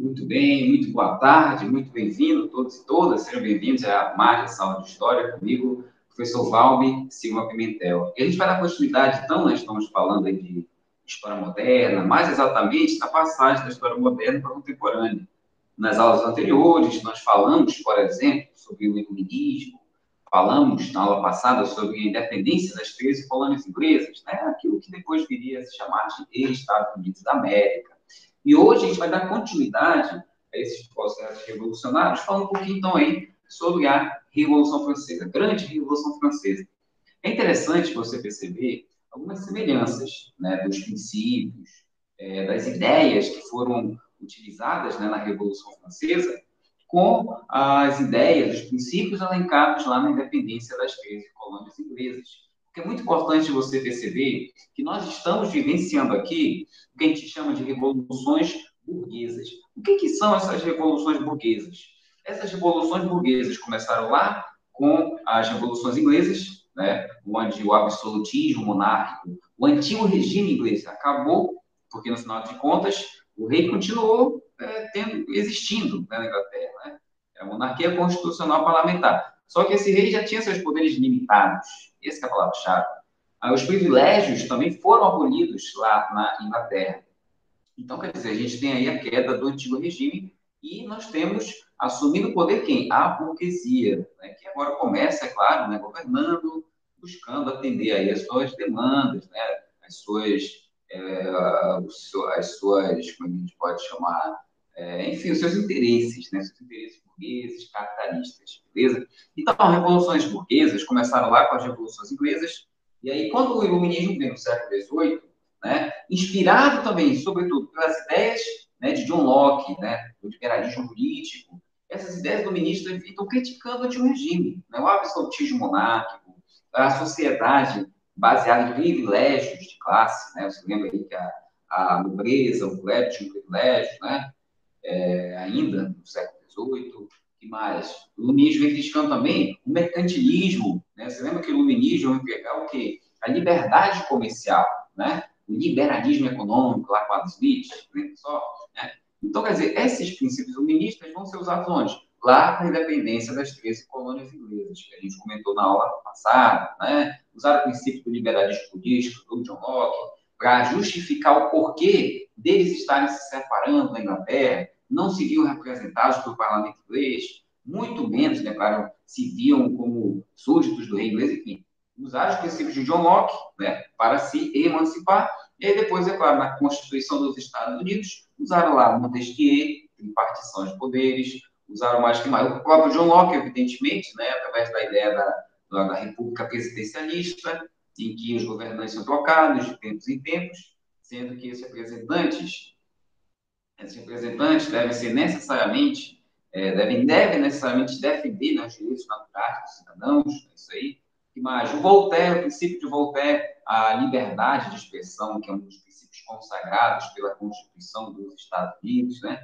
Muito bem, muito boa tarde, muito bem-vindo, todos e todas, sejam bem-vindos a mais essa aula de História comigo, professor Valbe Silva Pimentel. E a gente vai dar continuidade, então, nós estamos falando aí de História Moderna, mais exatamente da passagem da História Moderna para a Contemporânea. Nas aulas anteriores, nós falamos, por exemplo, sobre o iluminismo, falamos na aula passada sobre a independência das 13 colônias inglesas, né? Aquilo que depois viria a se chamar de Estados Unidos da América. E hoje a gente vai dar continuidade a esses processos revolucionários, falando um pouquinho então aí sobre a Revolução Francesa, a grande Revolução Francesa. É interessante você perceber algumas semelhanças, né, dos princípios, das ideias que foram utilizadas, né, na Revolução Francesa com as ideias, os princípios elencados lá na independência das 13 colônias inglesas. Porque é muito importante você perceber que nós estamos vivenciando aqui o que a gente chama de revoluções burguesas. O que são essas revoluções burguesas? Essas revoluções burguesas começaram lá com as revoluções inglesas, né, onde o absolutismo monárquico, o antigo regime inglês acabou, porque no final de contas o rei continuou existindo, né, na Inglaterra, né? É a monarquia constitucional parlamentar. Só que esse rei já tinha seus poderes limitados. Essa é a palavra-chave. Os privilégios também foram abolidos lá na Inglaterra. Então, quer dizer, a gente tem aí a queda do antigo regime e nós temos assumindo o poder quem? A burguesia, né? Que agora começa, é claro, né, governando, buscando atender aí as suas demandas, né? As suas, as suas, como a gente pode chamar, enfim, os seus interesses, né? Os seus interesses burgueses, capitalistas, beleza? Então, revoluções burguesas começaram lá com as revoluções inglesas, e aí, quando o iluminismo vem no século XVIII, né, inspirado também, sobretudo, pelas ideias, né, de John Locke, né, do liberalismo político, essas ideias iluministas estão criticando o antigo regime, né, o absolutismo monárquico, a sociedade baseada em privilégios de classe, né, você lembra aí que a nobreza, o plebe tinha privilégios, né, ainda no século XVIII, que mais? O iluminismo vem criticando também o mercantilismo, né? Você lembra que o iluminismo vai pegar o quê? A liberdade comercial, né? O liberalismo econômico, lá com Adam Smith, só, né? Então, quer dizer, esses princípios iluministas vão ser usados onde? Lá com a independência das 13 colônias inglesas, que a gente comentou na aula passada, né? Usaram o princípio do liberalismo político, do John Locke, para justificar o porquê deles estarem se separando da Inglaterra, não se viam representados pelo parlamento inglês, muito menos, né, claro, se viam como súditos do rei inglês, enfim. Usaram os princípios de John Locke, né, para se emancipar, e aí depois, é claro, na Constituição dos Estados Unidos, usaram lá Montesquieu, partição de poderes, usaram mais que mais. O próprio John Locke, evidentemente, né, através da ideia da República Presidencialista, em que os governantes são trocados de tempos em tempos, sendo que esses representantes devem ser necessariamente, devem necessariamente defender, né, os direitos naturais dos cidadãos, é isso aí. Que mais? O Voltaire, o princípio de Voltaire, a liberdade de expressão, que é um dos princípios consagrados pela Constituição dos Estados Unidos, né?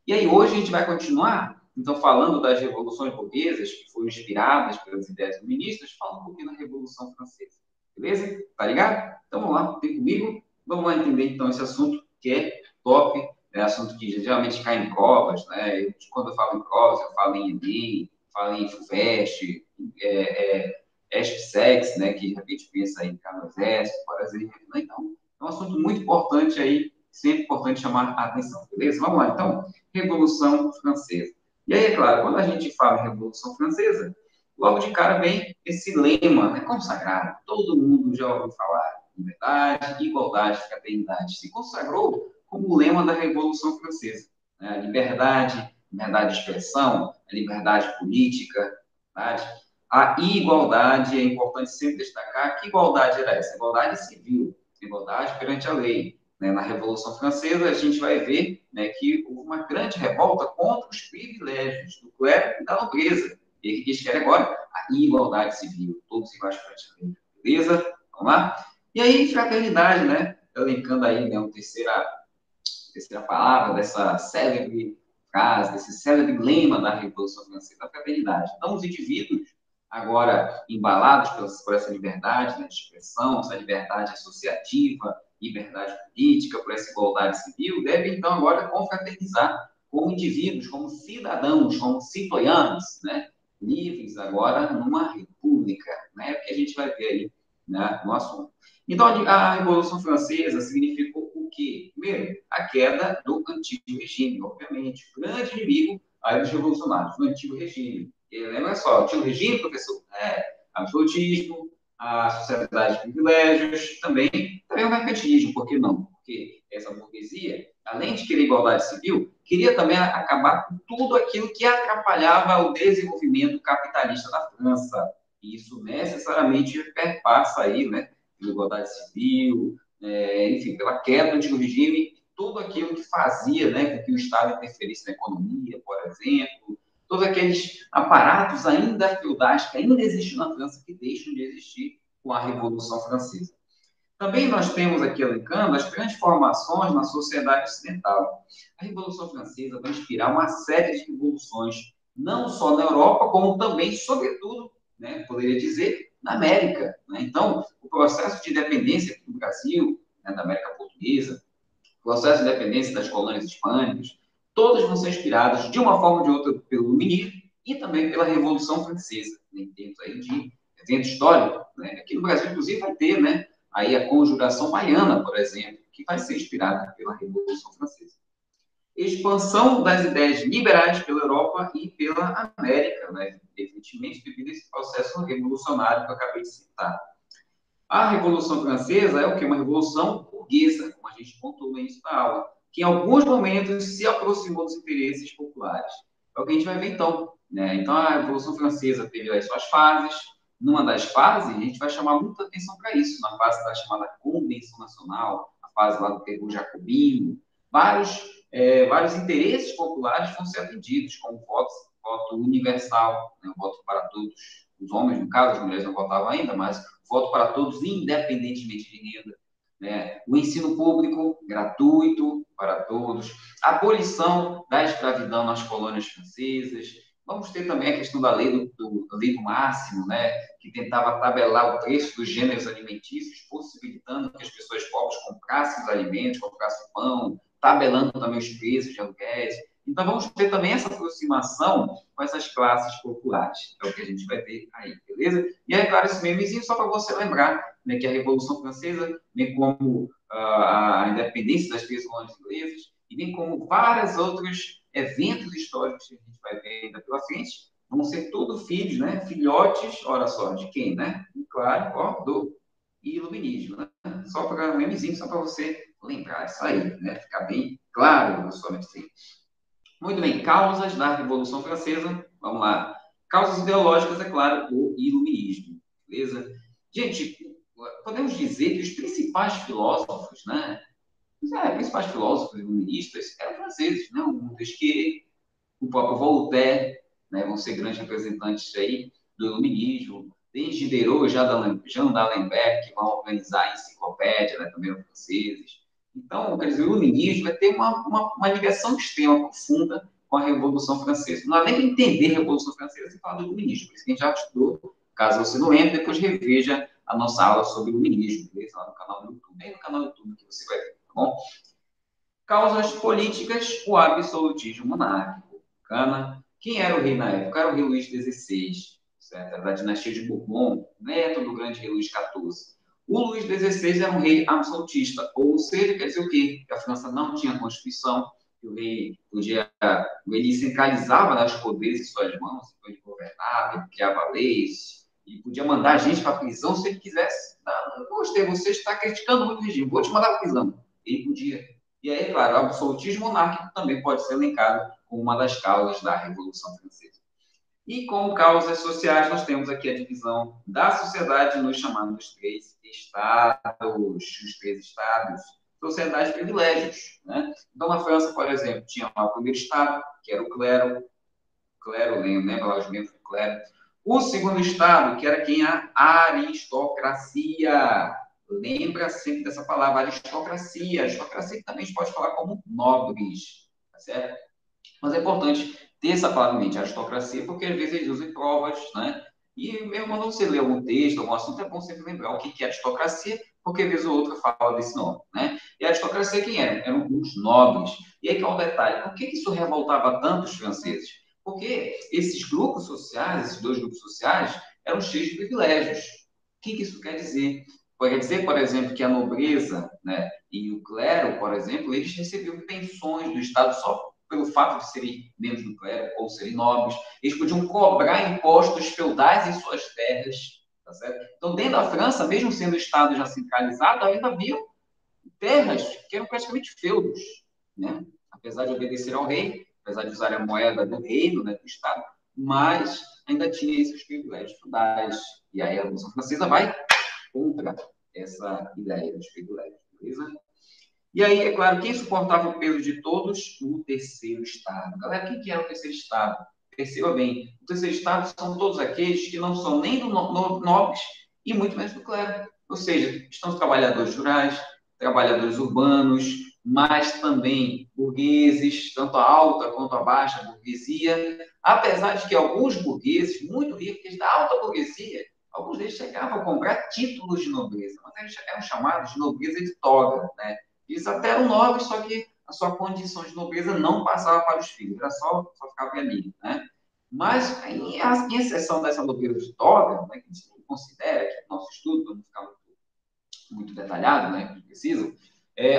E aí, hoje a gente vai continuar, então, falando das revoluções burguesas, que foram inspiradas pelas ideias feministas, falando um pouquinho da Revolução Francesa. Beleza? Tá ligado? Então, vamos lá, vem comigo. Vamos lá entender, então, esse assunto que é top, é assunto que geralmente cai em provas, né? Quando eu falo em provas, eu falo em Enem, falo em FUVEST, ESP-SEX, né? Que de repente pensa em ficar no exército, por exemplo. Né? Então, é um assunto muito importante aí, sempre importante chamar a atenção, beleza? Vamos lá, então. Revolução Francesa. E aí, é claro, quando a gente fala em Revolução Francesa, logo de cara vem esse lema, né, consagrado. Todo mundo já ouviu falar. Liberdade, igualdade, fraternidade. Se consagrou como o lema da Revolução Francesa. Né? A liberdade, liberdade de expressão, a liberdade política, liberdade. A igualdade, é importante sempre destacar que igualdade era essa? Igualdade civil, igualdade perante a lei. Na Revolução Francesa, a gente vai ver, né, que houve uma grande revolta contra os privilégios do clero e da nobreza. Ele diz que era agora a igualdade civil, todos iguais perante a lei. Beleza? Vamos lá? E aí, fraternidade, né? Elencando aí, né, uma terceira palavra dessa célebre frase, desse célebre lema da Revolução Francesa, a fraternidade. Então, os indivíduos, agora embalados por essa liberdade, né, de expressão, essa liberdade associativa, liberdade política, por essa igualdade civil, devem, então, agora confraternizar, como indivíduos, como cidadãos, como citoyens, né? Livres agora numa república, né? Que a gente vai ver aí, né, no assunto. Então, a Revolução Francesa significou o quê? Primeiro, a queda do antigo regime, obviamente. O grande inimigo aí dos revolucionários, do antigo regime. E lembra só, o antigo regime, professor? Absolutismo, a sociedade de privilégios, também o mercantilismo, por que não? Porque essa burguesia, além de querer igualdade civil, queria também acabar com tudo aquilo que atrapalhava o desenvolvimento capitalista da França. E isso necessariamente perpassa aí, né, pela igualdade civil, enfim, pela queda do antigo regime, tudo aquilo que fazia, né, com que o Estado interferisse na economia, por exemplo, todos aqueles aparatos ainda feudais que ainda existem na França que deixam de existir com a Revolução Francesa. Também nós temos aqui elencando as transformações na sociedade ocidental. A Revolução Francesa vai inspirar uma série de revoluções, não só na Europa, como também, sobretudo, né, poderia dizer, na América. Né? Então, o processo de independência do Brasil, né, da América Portuguesa, o processo de independência das colônias hispânicas, todas vão ser inspiradas, de uma forma ou de outra, pelo Iluminismo e também pela Revolução Francesa, né, em termos aí de evento histórico. Né? Aqui no Brasil, inclusive, vai ter, né, aí a Conjuração Baiana, por exemplo, que vai ser inspirada pela Revolução Francesa. Expansão das ideias liberais pela Europa e pela América, né? Definitivamente devido a esse processo revolucionário que eu acabei de citar. A Revolução Francesa é o que? Uma revolução burguesa, como a gente pontuou no início da aula, que em alguns momentos se aproximou dos interesses populares. É o que a gente vai ver então. Né? Então, a Revolução Francesa teve as suas fases. Numa das fases, a gente vai chamar muita atenção para isso, na fase da chamada Convenção Nacional, a fase lá do terror jacobino. Vários interesses populares vão ser atendidos, como o voto universal, né? O voto para todos os homens, no caso, as mulheres não votavam ainda, mas voto para todos, independentemente de renda. Né? O ensino público gratuito para todos, a abolição da escravidão nas colônias francesas. Vamos ter também a questão da lei do máximo, né? Que tentava tabelar o preço dos gêneros alimentícios, possibilitando que as pessoas pobres comprassem os alimentos, comprassem o pão, tabelando também os preços de aluguéis. Então, vamos ter também essa aproximação com essas classes populares. É o que a gente vai ver aí, beleza? E aí, claro, esse memezinho só para você lembrar, né, que a Revolução Francesa, bem como a independência das três colônias inglesas, e bem como vários outros eventos históricos que a gente vai ver ainda pela frente, vão ser todos filhos, né? Filhotes, olha só, de quem, né? E, claro, ó, do iluminismo, né? Só para um memezinho, só para você lembrar isso aí, né? Ficar bem claro na sua mente. Muito bem, causas da Revolução Francesa. Vamos lá. Causas ideológicas, é claro, o iluminismo. Beleza? Gente, podemos dizer que os principais filósofos, né? Principais filósofos iluministas eram franceses, né? O Montesquieu, o próprio Voltaire, né? Vão ser grandes representantes aí do iluminismo. Tem Diderot, Jean d'Alembert, que vão organizar a enciclopédia, né? Também eram franceses. Então, quer dizer, o iluminismo vai ter uma ligação extrema, profunda com a Revolução Francesa. Não dá nem para entender a Revolução Francesa sem falar do iluminismo. Por isso que a gente já estudou. Caso você não lembre, depois reveja a nossa aula sobre o iluminismo. Lá no canal do YouTube. Aí no canal do YouTube que você vai ver, tá bom? Causas políticas, o absolutismo monárquico. Bacana. Quem era o rei na época? Era o rei Luís XVI, certo? Era da dinastia de Bourbon, neto do grande rei Luís XIV. O Luís XVI era um rei absolutista, ou seja, quer dizer o quê? Que a França não tinha constituição, que o rei ele centralizava os poderes em suas mãos, então ele governava, ele criava leis, e podia mandar a gente para a prisão se ele quisesse. Não gostei, você está criticando muito o regime, vou te mandar para a prisão. Ele podia. E aí, claro, o absolutismo monárquico também pode ser elencado como uma das causas da Revolução Francesa. E como causas sociais, nós temos aqui a divisão da sociedade nos chamados três estados, os três estados, sociedade de privilégios. Né? Então, na França, por exemplo, tinha lá o primeiro estado, que era o clero, lembra lá os membros do clero. O segundo estado, que era quem? A aristocracia. Lembra sempre dessa palavra, aristocracia. Aristocracia que também a gente pode falar como nobres, tá certo? Mas é importante ter essa palavra em mente, aristocracia, porque às vezes eles usam em provas, né? E mesmo quando você lê algum texto, algum assunto, é bom sempre lembrar o que é aristocracia, porque vez ou outra fala desse nome, né? E a aristocracia quem eram? Eram os nobres. E aí que é um detalhe, por que isso revoltava tanto os franceses? Porque esses grupos sociais, esses dois grupos sociais, eram cheios de privilégios. O que isso quer dizer? Quer dizer, por exemplo, que a nobreza, né, e o clero, por exemplo, eles recebiam pensões do Estado só pelo fato de serem membros do clero ou serem nobres. Eles podiam cobrar impostos feudais em suas terras, tá certo? Então, dentro da França, mesmo sendo o Estado já centralizado, ainda havia terras que eram praticamente feudos, né? Apesar de obedecer ao rei, apesar de usar a moeda do reino, né, do Estado, mas ainda tinha esses privilégios feudais. E aí a Revolução Francesa vai contra essa ideia dos privilégios, beleza? E aí, é claro, quem suportava o peso de todos? O terceiro estado. Galera, o que era o terceiro estado? Perceba bem, o terceiro estado são todos aqueles que não são nem do nobres e muito menos do clero. Ou seja, estão os trabalhadores rurais, trabalhadores urbanos, mas também burgueses, tanto a alta quanto a baixa burguesia, apesar de que alguns burgueses, muito ricos, da alta burguesia, alguns deles chegavam a comprar títulos de nobreza, mas eles eram chamados de nobreza de toga, né? Eles até eram nobres, só que a sua condição de nobreza não passava para os filhos, era só ficava ali, né? Mas, em exceção dessa nobreza de toga, né, que a gente considera que no nosso estudo, para não ficar muito detalhado, né, que precisa,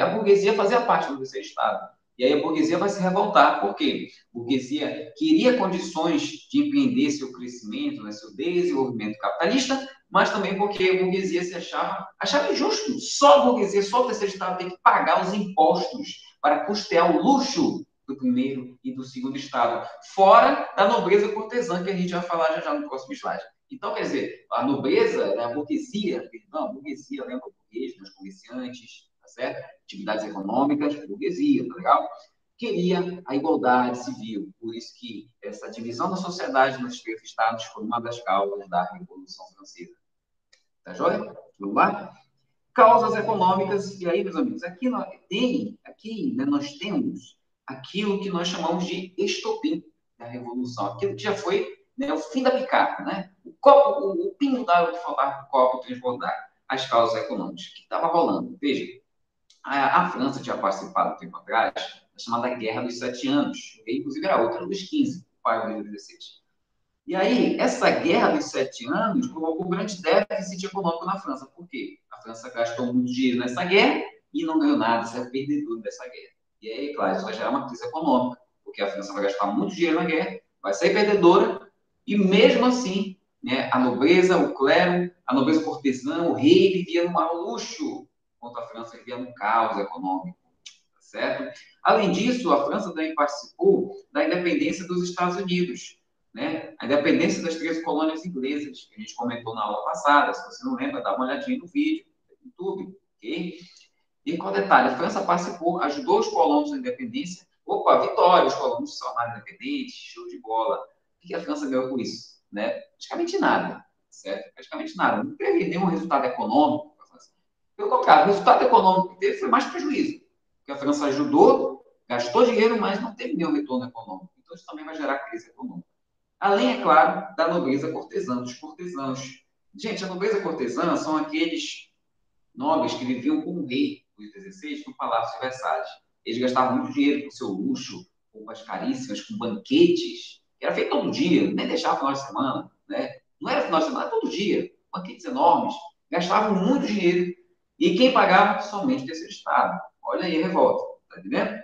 a burguesia fazia parte do terceiro Estado. E aí a burguesia vai se revoltar. Por quê? A burguesia queria condições de empreender seu crescimento, né, seu desenvolvimento capitalista, mas também porque a burguesia se achava injusto. Só a burguesia, só o terceiro Estado tem que pagar os impostos para custear o luxo do primeiro e do segundo Estado, fora da nobreza cortesã, que a gente vai falar já no próximo slide. Então, quer dizer, a nobreza, né, a burguesia, perdão, a burguesia, lembra o burguês, os comerciantes, tá certo? Atividades econômicas, burguesia, tá legal? Queria a igualdade civil, por isso que essa divisão da sociedade nos três estados foi uma das causas da Revolução Francesa. Tá joia? Vamos lá? Causas econômicas, e aí, meus amigos, aqui né, nós temos aquilo que nós chamamos de estopim da Revolução, aquilo que já foi, né, o fim da picada, né? O pingo d'água que faltava para o copo transbordar, as causas econômicas que estava rolando. Veja, a França tinha participado um tempo atrás da chamada Guerra dos Sete Anos, que inclusive era outra dos 15, o pai do 16. E aí, essa guerra dos 7 anos provocou um grande déficit econômico na França. Por quê? A França gastou muito dinheiro nessa guerra e não ganhou nada, saiu perdedor dessa guerra. E aí, claro, isso vai gerar uma crise econômica, porque a França vai gastar muito dinheiro na guerra, vai sair perdedora, e mesmo assim, né, a nobreza, o clero, a nobreza cortesã, o rei vivia num maior luxo, enquanto a França vivia num caos econômico, tá certo? Além disso, a França também participou da independência dos Estados Unidos, né? A independência das três colônias inglesas, que a gente comentou na aula passada. Se você não lembra, dá uma olhadinha no vídeo, no YouTube, ok? E qual detalhe? A França participou, ajudou os colonos na independência. Opa, vitória, os colonos se tornaram independentes, show de bola. O que a França ganhou com isso? Né? Praticamente nada, certo? Praticamente nada. Não teve nenhum resultado econômico para a França. Pelo contrário, o resultado econômico que teve foi mais prejuízo. Porque a França ajudou, gastou dinheiro, mas não teve nenhum retorno econômico. Então, isso também vai gerar crise econômica. Além, é claro, da nobreza cortesã, dos cortesãos. Gente, a nobreza cortesã são aqueles nobres que viviam com o rei, Luís XVI, no Palácio de Versalhes. Eles gastavam muito dinheiro com seu luxo, com roupas caríssimas, com banquetes, que era feito todo dia, nem deixava final de semana, né? Não era final de semana, era todo dia. Banquetes enormes, gastavam muito dinheiro. E quem pagava? Somente o terceiro Estado. Olha aí a revolta, tá entendendo?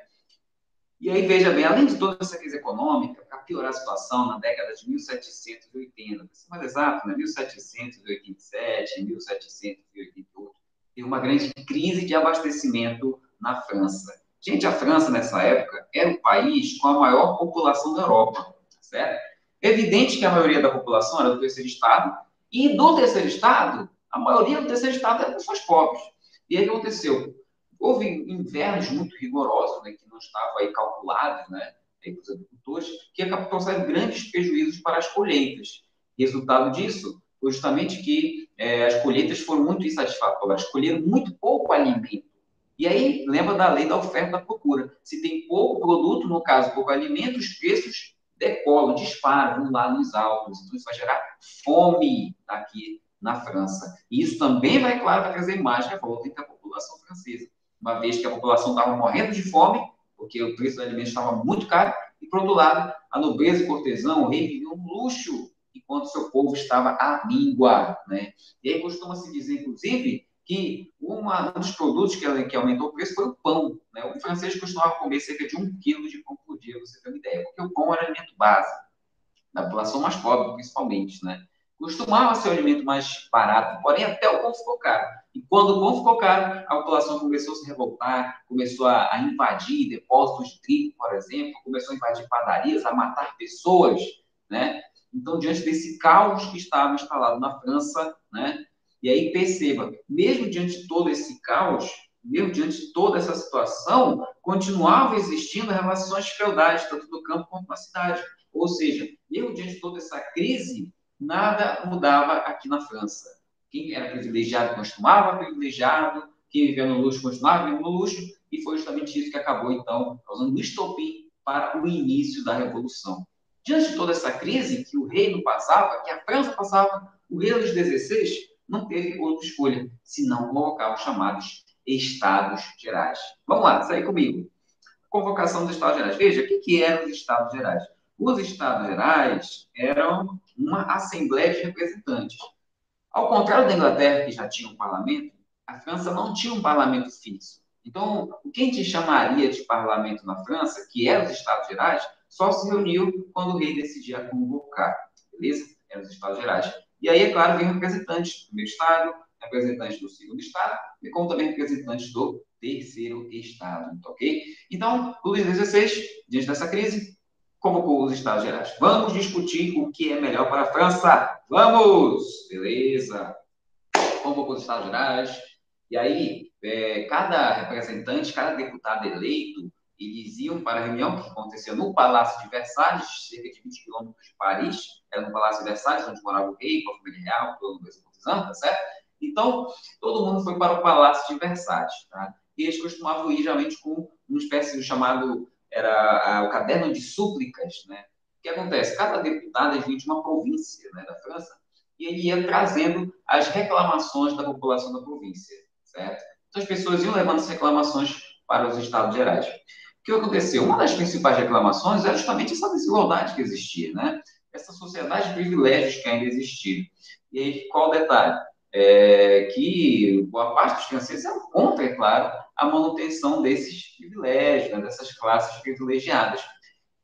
E aí, veja bem, além de toda essa crise econômica, para piorar a situação, na década de 1780, para ser mais exato, né, 1787, 1788, teve uma grande crise de abastecimento na França. Gente, a França, nessa época, era o país com a maior população da Europa, certo? É evidente que a maioria da população era do terceiro estado, e do terceiro estado, a maioria do terceiro estado era pessoas pobres. E aí, o que aconteceu? Houve invernos muito rigorosos, né, que não estavam aí calculados, né, para os agricultores, que trouxeram grandes prejuízos para as colheitas. Resultado disso foi justamente que as colheitas foram muito insatisfatórias, colheram muito pouco alimento. E aí, lembra da lei da oferta e da procura. Se tem pouco produto, no caso, pouco alimento, os preços decolam, disparam, vão lá nos altos. Então, isso vai gerar fome aqui na França. E isso também vai, claro, vai trazer mais revolta entre a população francesa, uma vez que a população estava morrendo de fome, porque o preço do alimento estava muito caro, e, por outro lado, a nobreza e cortesão, o rei viviam um luxo, enquanto seu povo estava à míngua, né? E aí costuma-se dizer, inclusive, que um dos produtos que aumentou o preço foi o pão, né? O francês costumava comer cerca de 1 quilo de pão por dia, você tem uma ideia, porque o pão era alimento básico da população mais pobre, principalmente, né? Costumava ser o alimento mais barato, porém até o pão ficou caro. E quando o pão ficou caro, a população começou a se revoltar, começou a invadir depósitos de trigo, por exemplo, começou a invadir padarias, a matar pessoas, né? Então, diante desse caos que estava instalado na França, né? E aí perceba, mesmo diante de todo esse caos, mesmo diante de toda essa situação, continuavam existindo relações feudais, tanto no campo quanto na cidade. Ou seja, mesmo diante de toda essa crise, nada mudava aqui na França. Quem era privilegiado continuava privilegiado, quem vivia no luxo continuava vivendo no luxo, e foi justamente isso que acabou, então, causando um estopim para o início da Revolução. Diante de toda essa crise que o reino passava, que a França passava, o rei Luís XVI não teve outra escolha, senão convocar os chamados Estados Gerais. Vamos lá, sai comigo. Convocação dos Estados Gerais. Veja, o que eram os Estados Gerais? Os Estados Gerais eram uma Assembleia de Representantes. Ao contrário da Inglaterra, que já tinha um parlamento, a França não tinha um parlamento fixo. Então, o que a gente chamaria de parlamento na França, que era os Estados Gerais, só se reuniu quando o rei decidia convocar, beleza? Eram os Estados Gerais. E aí, é claro, vem representantes do primeiro Estado, representantes do segundo Estado, e como também representantes do terceiro Estado, ok? Então, Luís XVI, diante dessa crise, convocou os Estados Gerais. Vamos discutir o que é melhor para a França. Vamos! Beleza. Convocou os Estados Gerais. E aí, cada representante, cada deputado eleito, eles iam para a reunião que acontecia no Palácio de Versalhes, cerca de 20 quilômetros de Paris. Era no Palácio de Versalhes, onde morava o rei, com a família real, todo mundo tá certo? Então, todo mundo foi para o Palácio de Versalhes, tá? E eles costumavam ir geralmente com uma espécie de chamado era o caderno de súplicas, né? O que acontece? Cada deputado vinha de uma província, né, da França, e ele ia trazendo as reclamações da população da província, certo? Então as pessoas iam levando as reclamações para os Estados Gerais. O que aconteceu? Uma das principais reclamações era justamente essa desigualdade que existia, né? Essa sociedade de privilégios que ainda existia. E aí, qual o detalhe? Que boa parte dos franceses eram contra, é claro, a manutenção desses privilégios, né, dessas classes privilegiadas.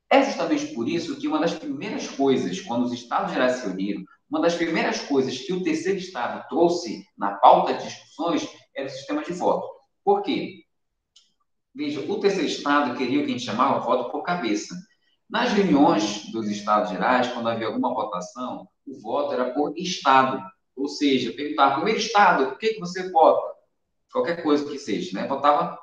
É justamente por isso que uma das primeiras coisas, quando os Estados Gerais se uniram, uma das primeiras coisas que o terceiro Estado trouxe na pauta de discussões era o sistema de voto. Por quê? Veja, o terceiro Estado queria o que a gente chamava voto por cabeça. Nas reuniões dos Estados Gerais, quando havia alguma votação, o voto era por Estado. Ou seja, perguntava, primeiro Estado, o que você vota? Qualquer coisa que seja, né? Votava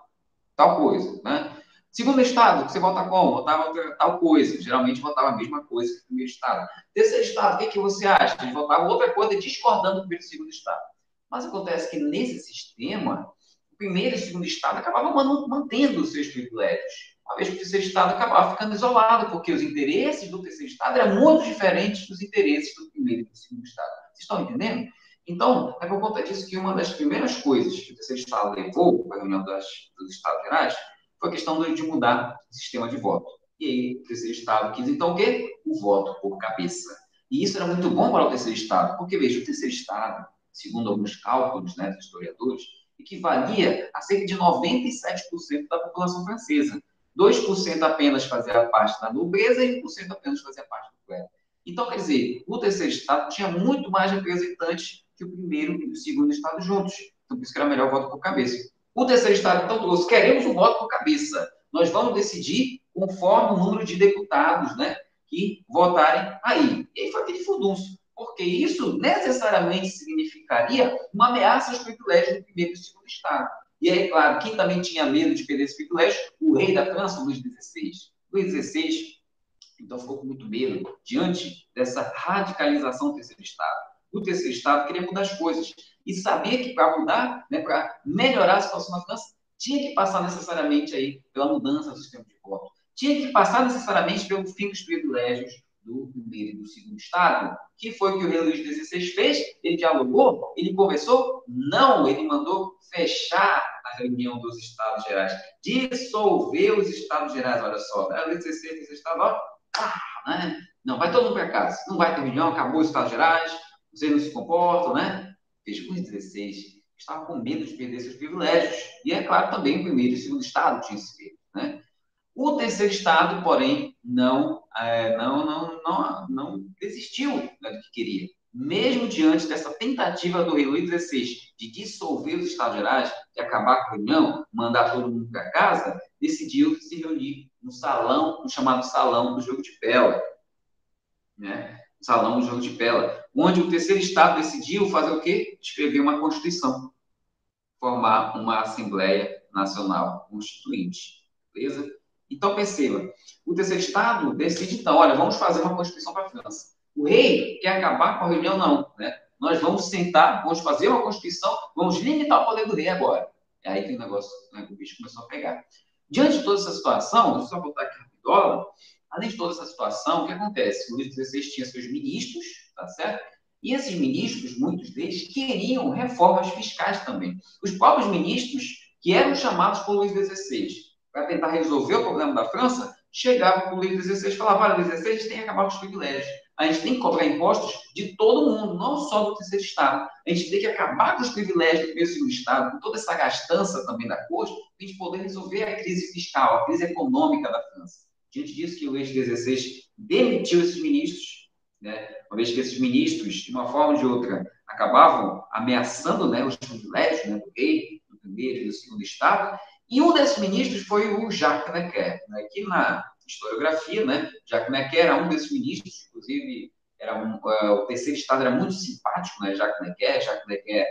tal coisa, né? Segundo estado, você vota como? Votava tal coisa. Geralmente votava a mesma coisa que o primeiro estado. Terceiro estado, o que você acha? Eles votavam outra coisa discordando do primeiro e segundo estado. Mas acontece que nesse sistema, o primeiro e o segundo estado acabavam mantendo os seus privilégios. Uma vez que o terceiro estado acabava ficando isolado, porque os interesses do terceiro estado eram muito diferentes dos interesses do primeiro e do segundo estado. Vocês estão entendendo? Então, é por conta disso que uma das primeiras coisas que o terceiro estado levou para a reunião dos Estados Gerais foi a questão de mudar o sistema de voto. E aí, o terceiro Estado quis, então, o quê? O voto por cabeça. E isso era muito bom para o terceiro Estado, porque, veja, o terceiro Estado, segundo alguns cálculos, né, dos historiadores, equivalia a cerca de 97% da população francesa. 2% apenas fazia parte da nobreza e 1% apenas fazia parte do clero. Então, quer dizer, o terceiro Estado tinha muito mais representantes que o primeiro e o segundo Estado juntos. Então, por isso que era melhor o voto por cabeça. O terceiro Estado, então, trouxe, queremos o voto por cabeça. Nós vamos decidir conforme o número de deputados, né, que votarem aí. E aí foi aquele furdunço, porque isso necessariamente significaria uma ameaça aos privilégios do primeiro e do segundo Estado. E aí, claro, quem também tinha medo de perder esse privilégio? O rei da França, Luís XVI. Luís XVI, então, ficou com muito medo diante dessa radicalização do terceiro Estado. O terceiro Estado queria mudar as coisas e sabia que para mudar, né, para melhorar a situação na França, tinha que passar necessariamente aí pela mudança do sistema de voto. Tinha que passar necessariamente pelo fim dos privilégios do primeiro e do segundo estado. O que foi que o rei Luís XVI fez? Ele dialogou? Ele conversou? Não, ele mandou fechar a reunião dos Estados Gerais, dissolver os Estados Gerais, olha só, né? Luís XVI, terceiro estado, ó, né? Não, vai todo mundo para casa, não vai ter reunião, acabou os Estados Gerais, vocês não se comportam, né? Veja, Luís XVI estava com medo de perder seus privilégios, e é claro também o primeiro e o segundo estado tinham esse medo, né? O terceiro estado, porém, não desistiu, né, do que queria. Mesmo diante dessa tentativa do rei Luís XVI de dissolver os Estados Gerais, de acabar com a reunião, mandar todo mundo para casa, decidiu se reunir no salão, no chamado Salão do Jogo de Bela, né? O Salão do Jogo de Bela, onde o terceiro estado decidiu fazer o quê? Escrever uma Constituição, formar uma Assembleia Nacional Constituinte, beleza? Então, perceba, o terceiro estado decide, então, olha, vamos fazer uma Constituição para a França. O rei quer acabar com a reunião, não, né? Nós vamos sentar, vamos fazer uma Constituição, vamos limitar o poder do rei agora. É aí que o negócio, né, o bicho começou a pegar. Diante de toda essa situação, deixa eu só botar aqui o dólar, além de toda essa situação, o que acontece? O Luís XVI tinha seus ministros, tá certo? E esses ministros, muitos deles, queriam reformas fiscais também. Os próprios ministros, que eram chamados por Luís XVI para tentar resolver o problema da França, chegavam para o Luís XVI e falavam: olha, Luís XVI, a gente tem que acabar com os privilégios. A gente tem que cobrar impostos de todo mundo, não só do terceiro Estado. A gente tem que acabar com os privilégios do primeiro e segundo Estado, com toda essa gastança também da corte, para a gente poder resolver a crise fiscal, a crise econômica da França. Diante disso que o Luís XVI demitiu esses ministros, né? Uma vez que esses ministros, de uma forma ou de outra, acabavam ameaçando, né, os privilégios, né, do rei, do primeiro e do segundo Estado, e um desses ministros foi o Jacques Necker, né? Aqui na historiografia, né, Jacques Necker era um desses ministros, inclusive o terceiro Estado era muito simpático, né, Jacques Necker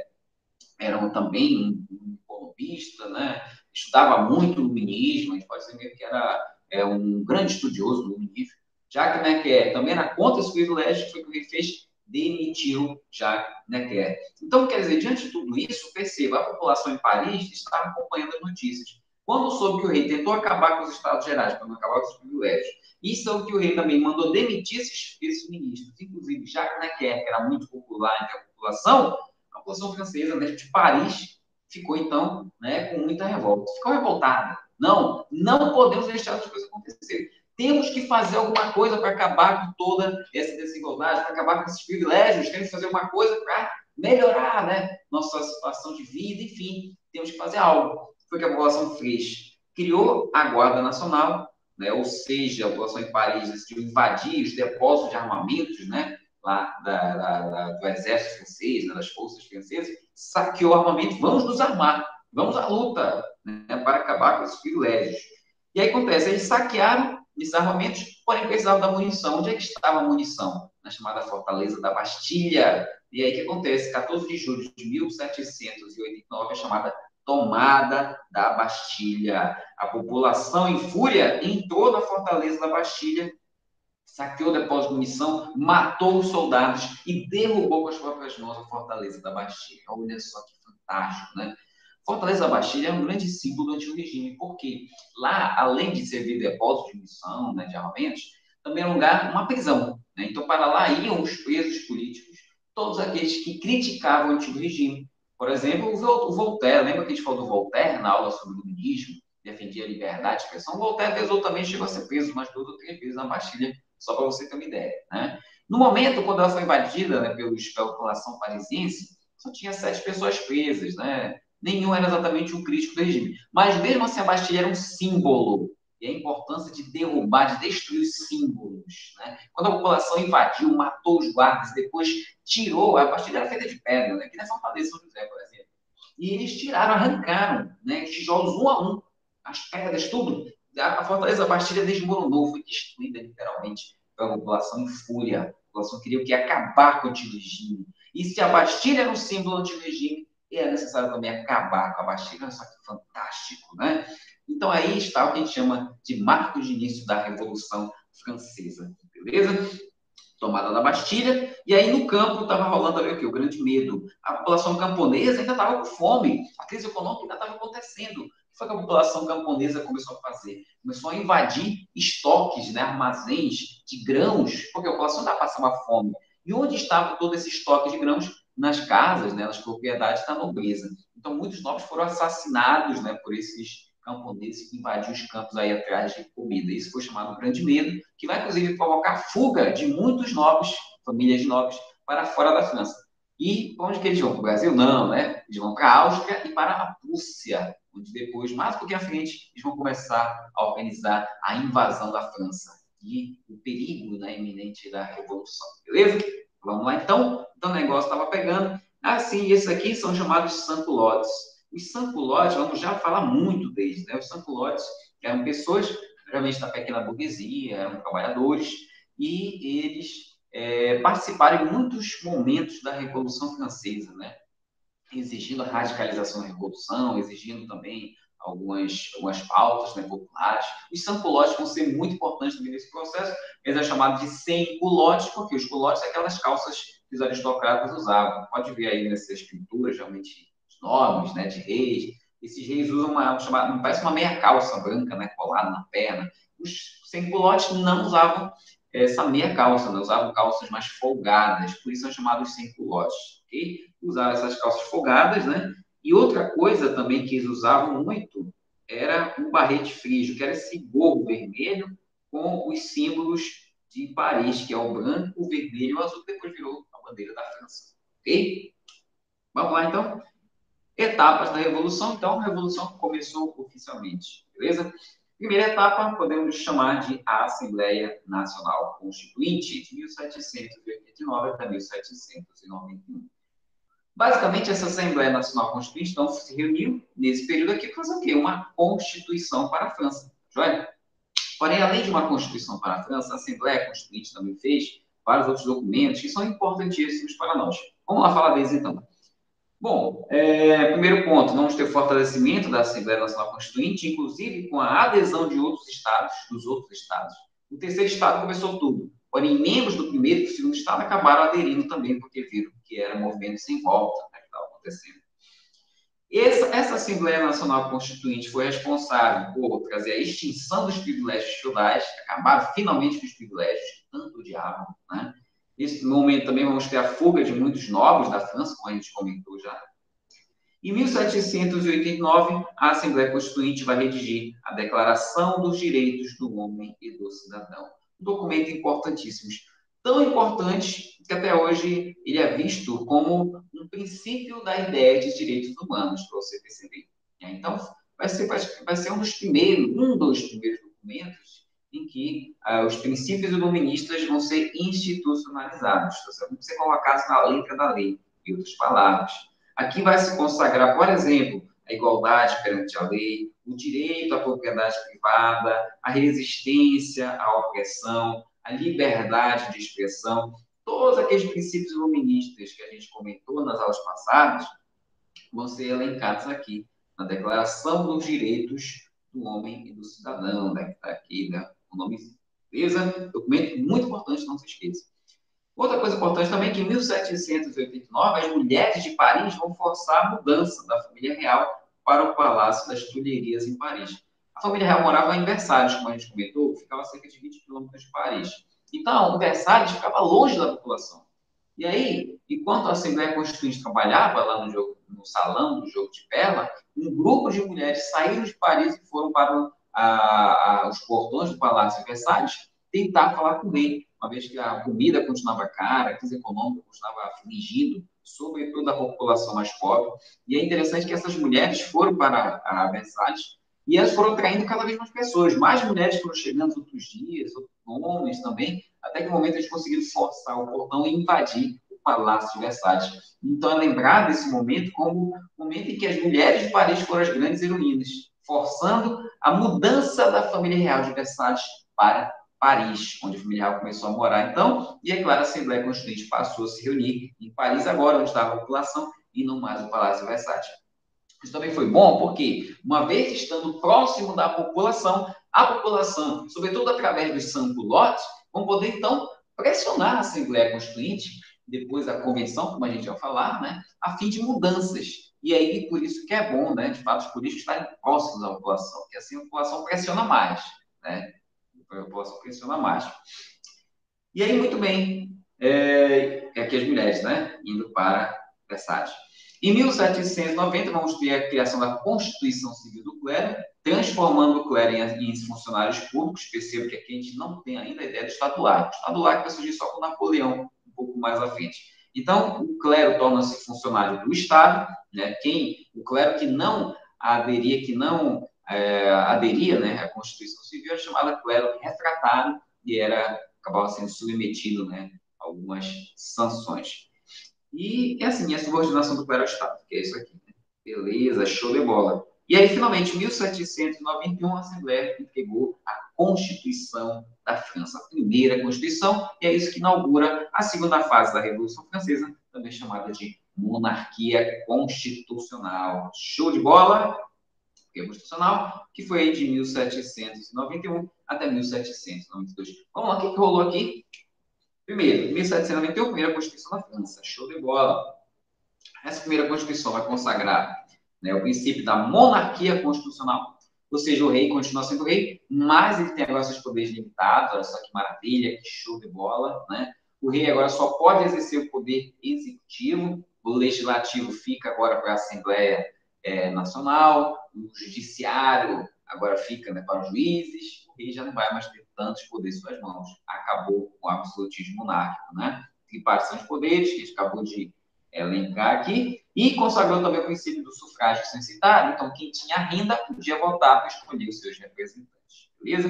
era também um economista, né, estudava muito o luminismo, a gente pode dizer mesmo que era um grande estudioso do luminismo. Jacques Necker também era contra esse privilégio, que foi o que ele fez, demitiu Jacques Necker. Então, quer dizer, diante de tudo isso, perceba, a população em Paris estava acompanhando as notícias. Quando soube que o rei tentou acabar com os Estados Gerais, para não acabar com os privilégios, e soube que o rei também mandou demitir esses ministros, inclusive Jacques Necker, que era muito popular entre a população francesa, né, de Paris, ficou, então, né, com muita revolta. Ficou revoltada. Não podemos deixar essas coisas acontecerem. Temos que fazer alguma coisa para acabar com toda essa desigualdade, para acabar com esses privilégios, temos que fazer alguma coisa para melhorar, né, nossa situação de vida, enfim, temos que fazer algo. Foi o que a população fez. Criou a Guarda Nacional, né, ou seja, a população em Paris decidiu invadir os depósitos de armamentos, né, lá do exército francês, né, das forças francesas, saqueou o armamento, vamos nos armar, vamos à luta, né, para acabar com esses privilégios. E aí acontece, eles saquearam esses armamentos, porém precisavam da munição. Onde é que estava a munição? Na chamada Fortaleza da Bastilha. E aí o que acontece? 14 de julho de 1789, a chamada Tomada da Bastilha. A população em fúria entrou na Fortaleza da Bastilha, saqueou o depósito de munição, matou os soldados e derrubou com as próprias mãos a Fortaleza da Bastilha. Olha só que fantástico, né? Fortaleza da Bastilha é um grande símbolo do antigo regime, porque lá, além de servir depósito de munição, né, de armamentos, também é um lugar, uma prisão, né? Então, para lá iam os presos políticos, todos aqueles que criticavam o antigo regime. Por exemplo, o Voltaire, lembra que a gente falou do Voltaire na aula sobre o iluminismo, defendia a liberdade de expressão? O Voltaire, às vezes, também chegou a ser preso umas 2 ou 3 vezes na Bastilha, só para você ter uma ideia, né? No momento, quando ela foi invadida, né, pela população parisiense, só tinha 7 pessoas presas, né? Nenhum era exatamente um crítico do regime. Mas, mesmo assim, a Bastilha era um símbolo. E a importância de derrubar, de destruir os símbolos, né? Quando a população invadiu, matou os guardas, depois tirou, a Bastilha era feita de pedra, né? Aqui na Fortaleza São José, por exemplo. E eles tiraram, arrancaram, né, tijolos um a um, as pedras, tudo. A Fortaleza da Bastilha desmoronou, foi destruída, literalmente, pela população em fúria. A população queria o que? Acabar com o antigo regime. E se a Bastilha era um símbolo do antigo regime, é necessário também acabar com a Bastilha. Olha só que fantástico, né? Então, aí está o que a gente chama de marco de início da Revolução Francesa, beleza? Tomada da Bastilha, e aí no campo estava rolando ali o quê? O grande medo. A população camponesa ainda estava com fome, a crise econômica ainda estava acontecendo. foi que a população camponesa começou a fazer? Começou a invadir estoques, né, armazéns de grãos, porque a população estava passando fome. E onde estava todo esse estoque de grãos? Nas casas, né, nas propriedades da nobreza. Então, muitos nobres foram assassinados, né, por esses camponeses que invadiam os campos aí atrás de comida. Isso foi chamado Grande Medo, que vai, inclusive, provocar fuga de muitos nobres, famílias de nobres, para fora da França. E para onde que eles vão? Para o Brasil? Não, né? Eles vão para a Áustria e para a Prússia, onde depois, mais um pouquinho à frente, eles vão começar a organizar a invasão da França e o perigo, né, iminente da Revolução. Beleza? Vamos lá, então. Então, o negócio estava pegando. Assim, esses aqui são chamados sanculotes. Os sanculotes, vamos já falar muito deles, né? Os sanculotes eram pessoas, geralmente da pequena burguesia, eram trabalhadores, e eles participaram em muitos momentos da Revolução Francesa, né? Exigindo a radicalização da Revolução, exigindo também algumas pautas, né, populares. Os sans-culottes vão ser muito importantes também nesse processo. Eles é chamado de sem-culottes, porque os culottes são aquelas calças que os aristocratas usavam. Pode ver aí nessas pinturas, realmente, de nobres, né, de reis. Esses reis usam parece uma meia calça branca, né, colada na perna. Os sem-culottes não usavam essa meia calça, né? Usavam calças mais folgadas, por isso são chamados sem-culottes, ok? Usavam essas calças folgadas, né? E outra coisa também que eles usavam muito era o barrete frígio, que era esse gorro vermelho com os símbolos de Paris, que é o branco, o vermelho e o azul, que depois virou a bandeira da França, ok? Vamos lá, então. Etapas da Revolução. Então, a Revolução começou oficialmente, beleza? Primeira etapa, podemos chamar de Assembleia Nacional Constituinte, de 1789 até 1791. Basicamente, essa Assembleia Nacional Constituinte então, se reuniu nesse período aqui para fazer o quê? Uma Constituição para a França. Joia? Porém, além de uma Constituição para a França, a Assembleia Constituinte também fez vários outros documentos que são importantíssimos para nós. Vamos lá falar deles, então. Bom, primeiro ponto, vamos ter fortalecimento da Assembleia Nacional Constituinte, inclusive com a adesão de outros estados, dos outros estados. O terceiro estado começou tudo, porém membros do primeiro e do segundo estado acabaram aderindo também, porque viram que era movimento sem volta, né, que estava acontecendo. Essa Assembleia Nacional Constituinte foi responsável por trazer a extinção dos privilégios feudais, acabaram finalmente com os privilégios que tanto odiavam, né? Nesse momento também vamos ter a fuga de muitos nobres da França, como a gente comentou já. Em 1789, a Assembleia Constituinte vai redigir a Declaração dos Direitos do Homem e do Cidadão. Um documento importantíssimo, tão importante que até hoje ele é visto como um princípio da ideia de direitos humanos, para você perceber. Então, vai ser um dos primeiros documentos em que os princípios iluministas vão ser institucionalizados, vão ser colocados na letra da lei, em outras palavras. Aqui vai se consagrar, por exemplo, a igualdade perante a lei, o direito à propriedade privada, a resistência à opressão, a liberdade de expressão, todos aqueles princípios iluministas que a gente comentou nas aulas passadas vão ser elencados aqui na Declaração dos Direitos do Homem e do Cidadão, né, que está aqui, né, o nome, beleza? Documento muito importante, não se esqueça. Outra coisa importante também é que em 1789 as mulheres de Paris vão forçar a mudança da família real para o Palácio das Tulherias em Paris. A família real morava em Versalhes, como a gente comentou, ficava a cerca de 20 quilômetros de Paris. Então, Versalhes ficava longe da população. E aí, enquanto a Assembleia Constituinte trabalhava lá no salão do jogo de Pella, um grupo de mulheres saíram de Paris e foram para os portões do Palácio de Versalhes tentar falar com o rei, uma vez que a comida continuava cara, a crise econômica continuava afligindo, sobretudo a população mais pobre. E é interessante que essas mulheres foram para Versalhes e elas foram atraindo cada vez mais pessoas. Mais mulheres foram chegando outros dias, outros homens também, até que no momento eles conseguiram forçar o portão e invadir o Palácio de Versalhes. Então é lembrado desse momento como o momento em que as mulheres de Paris foram as grandes heroínas, forçando a mudança da família real de Versalhes para Paris, onde a família real começou a morar. Então, e é claro, a Assembleia Constituinte passou a se reunir em Paris agora, onde está a população, e não mais o Palácio de Versalhes. Isso também foi bom porque, uma vez estando próximo da população, a população, sobretudo através dos sans-culottes, vão poder, então, pressionar a Assembleia Constituinte, depois a Convenção, como a gente vai falar, né, a fim de mudanças. E aí, por isso que é bom, né, de fato, os políticos estarem próximos da população, porque assim a população pressiona mais, né? A população pressiona mais. E aí, muito bem, aqui as mulheres, né, indo para Versalhes. Em 1790, vamos ter a criação da Constituição Civil do Clero, transformando o clero em funcionários públicos. Perceba que aqui a gente não tem ainda a ideia do Estado Laico. O Estado Laico vai surgir só com Napoleão, um pouco mais à frente. Então, o clero torna-se funcionário do Estado, né? O clero que não aderia, aderia, né, à Constituição Civil, era chamado clero refratário e acabava sendo submetido, né, a algumas sanções. E é assim, a subordinação do clero ao Estado, que é isso aqui. Né? Beleza, show de bola. E aí, finalmente, em 1791, a Assembleia entregou a Constituição da França, a primeira Constituição, e é isso que inaugura a segunda fase da Revolução Francesa, também chamada de monarquia constitucional. Show de bola? Monarquia constitucional, que foi aí de 1791 até 1792. Vamos lá, o que rolou aqui? Primeiro, 1791, primeira Constituição da França. Show de bola. Essa primeira Constituição vai consagrar, né, o princípio da monarquia constitucional, ou seja, o rei continua sendo rei, mas ele tem agora seus poderes limitados. Olha só que maravilha, que show de bola, né? O rei agora só pode exercer o poder executivo, o legislativo fica agora para a Assembleia Nacional, o judiciário agora fica, né, para os juízes, o rei já não vai mais ter tantos poderes em suas mãos. Acabou com o absolutismo monárquico, né? Tripartição de poderes, que a gente acabou de elencar aqui, e consagrou também o princípio do sufrágio censitário. Então, quem tinha renda podia votar para escolher os seus representantes. Beleza?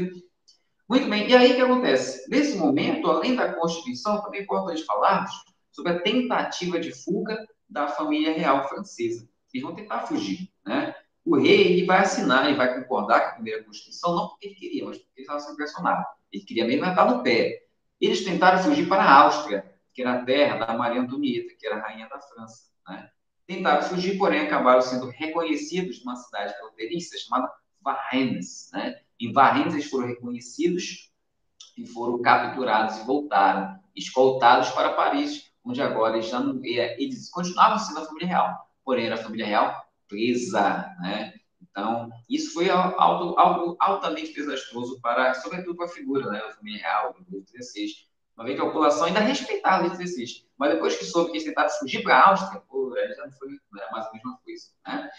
Muito bem. E aí, o que acontece? Nesse momento, além da Constituição, também é importante falarmos sobre a tentativa de fuga da família real francesa. Eles vão tentar fugir, né? O rei ele vai assinar, ele vai concordar com a primeira Constituição, não porque ele queria, mas porque ele estava sendo pressionado. Ele queria mesmo estar no pé. Eles tentaram fugir para a Áustria, que era a terra da Maria Antonieta, que era a rainha da França, né? Tentaram fugir, porém acabaram sendo reconhecidos numa cidade fronteiriça chamada Varennes, né? Em Varennes eles foram reconhecidos e foram capturados e voltaram, escoltados para Paris, onde agora eles continuavam sendo a família real, porém era a família real presa, né? Então, isso foi algo altamente desastroso, sobretudo para a figura, né, da família real, do Luís XVI, uma vez que a população ainda respeitava o Luís XVI, mas depois que soube que eles tentaram fugir para a Áustria, já não foi mais a mesma coisa, né?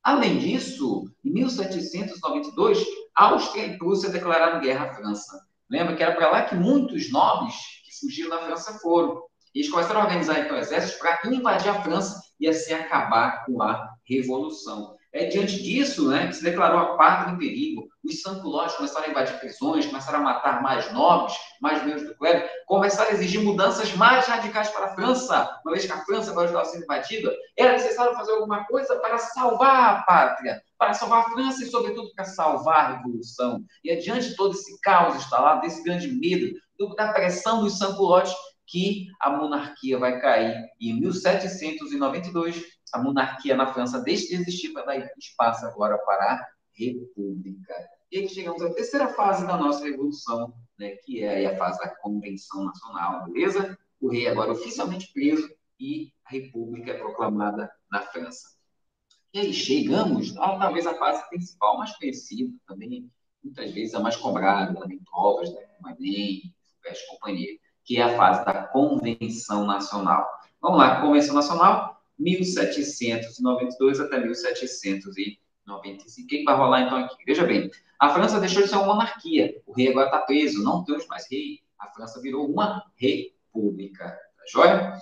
Além disso, em 1792, Áustria e Prússia declararam guerra à França. Lembra que era para lá que muitos nobres que fugiram da França foram. Eles começaram a organizar então exércitos para invadir a França e assim acabar com a Revolução. Diante disso, né, que se declarou a pátria em perigo, os sanculotes começaram a invadir prisões, começaram a matar mais nobres, mais membros do clero, começaram a exigir mudanças mais radicais para a França, uma vez que a França agora estava sendo invadida. Era necessário fazer alguma coisa para salvar a pátria, para salvar a França e, sobretudo, para salvar a Revolução. E diante de todo esse caos instalado, desse grande medo, da pressão dos sanculotes, que a monarquia vai cair. E em 1792, a monarquia na França deixa de existir para dar espaço agora para a república. E aqui chegamos à terceira fase da nossa revolução, né, que é a fase da Convenção Nacional, beleza? O rei agora oficialmente preso e a república é proclamada na França. E aí chegamos talvez a fase principal, mais conhecida também, muitas vezes a mais cobrada, também provas, né, como a Enem, FUVEST, companhia, que é a fase da Convenção Nacional. Vamos lá, Convenção Nacional, 1792 até 1795. O que vai rolar então aqui? Veja bem, a França deixou de ser uma monarquia, o rei agora está preso, não temos mais rei, a França virou uma república, tá joia?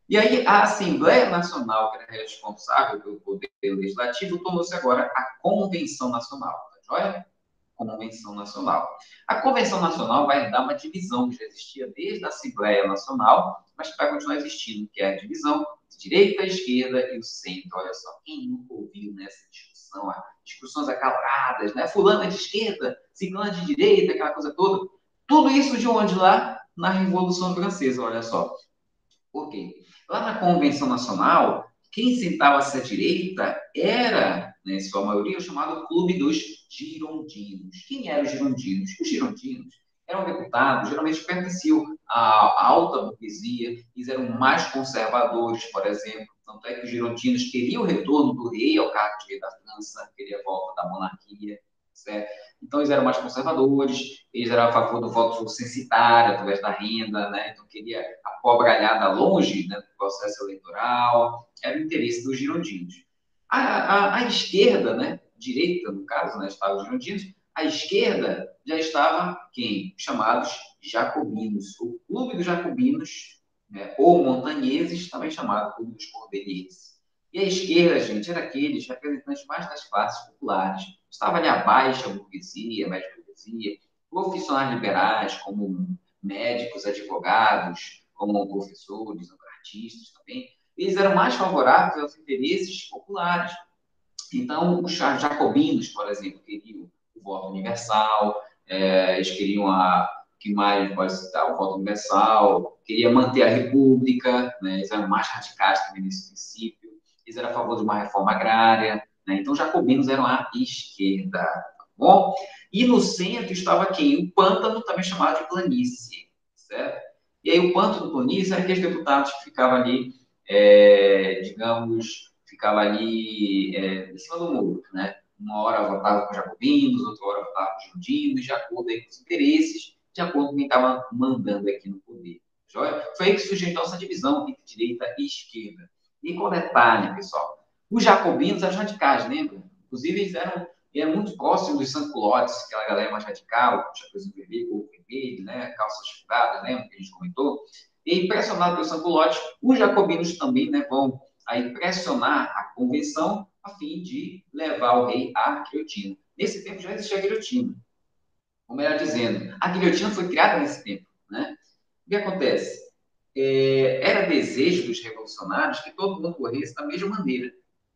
E aí, a Assembleia Nacional, que era responsável pelo poder legislativo, tornou-se agora a Convenção Nacional. Tá joia? Convenção Nacional. A Convenção Nacional vai dar uma divisão que já existia desde a Assembleia Nacional, mas que vai continuar existindo, que é a divisão de direita, esquerda e o centro. Olha só, quem nunca ouviu nessa discussão, discussões acaloradas, né? Fulano é de esquerda, ciclano é de direita, aquela coisa toda. Tudo isso de onde lá? Na Revolução Francesa, olha só. Por quê? Lá na Convenção Nacional, quem sentava-se à direita era, né, em sua maioria, o chamado Clube dos Girondinos. Quem eram os girondinos? Os girondinos eram deputados, geralmente pertenciam a alta burguesia, eles eram mais conservadores, por exemplo. Tanto é que os girondinos queriam o retorno do rei ao cargo de rei da França, queriam a volta da monarquia, certo? Então, eles eram mais conservadores, eles eram a favor do voto censitário, através da renda, né? Então, queria a pobralhada longe, né, do processo eleitoral, era o interesse dos girondinos. A esquerda, né, direita, no caso, né, estavam os girondinos, a esquerda já estava quem? Chamados jacobinos. O Clube dos Jacobinos, né, ou montanheses, também chamado Clube dos Cordeliers. E a esquerda, gente, era aqueles representantes mais das classes populares. Estava ali a baixa burguesia, média burguesia, profissionais liberais, como médicos, advogados, como professores, artistas também. Eles eram mais favoráveis aos interesses populares. Então, os jacobinos, por exemplo, queriam o voto universal, eles queriam que mais pode citar, o voto universal, queria manter a república, né? Eles eram mais radicais também nesse princípio, eles eram a favor de uma reforma agrária, né? Então, jacobinos eram a esquerda, tá bom? E no centro estava quem? O pântano, também chamado de planície, certo? E aí o pântano planície era aqueles deputados que ficavam ali, digamos, ficava ali em cima do muro, né? Uma hora votava com os jacobinos, outra hora votava com os girondinos, de acordo aí com os interesses, de acordo com quem estava mandando aqui no poder. Joia? Foi aí que surgiu então essa divisão entre direita e esquerda. E qual detalhe, pessoal? Os jacobinos eram radicais, lembra? Inclusive, eram muito próximos dos sans-culottes, aquela galera mais radical, chapeuzinho vermelho, ou vermelho, né? Calças furadas, lembra que a gente comentou? E impressionado pelos sans-culottes, os jacobinos também, né, vão aí pressionar a convenção a fim de levar o rei à guilhotina. Nesse tempo já existia a guilhotina. Como era dizendo, a guilhotina foi criada nesse tempo, né? O que acontece? Era desejo dos revolucionários que todo mundo morresse da mesma maneira,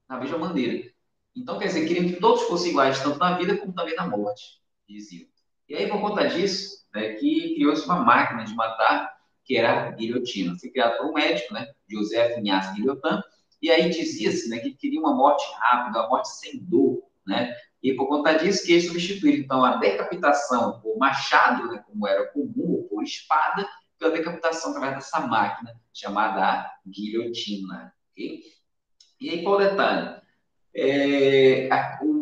na mesma maneira. Então, quer dizer, queriam que todos fossem iguais, tanto na vida como também na morte, diziam. E aí, por conta disso, né, que criou-se uma máquina de matar, que era a guilhotina. Foi criada por um médico, né, Joseph Ignace Guillotin, e aí dizia-se, né, que queria uma morte rápida, uma morte sem dor, né? E por conta disso que eles substituíram, então, a decapitação por machado, né, como era comum, ou por espada, pela decapitação através dessa máquina chamada guilhotina. Okay? E aí, qual o detalhe?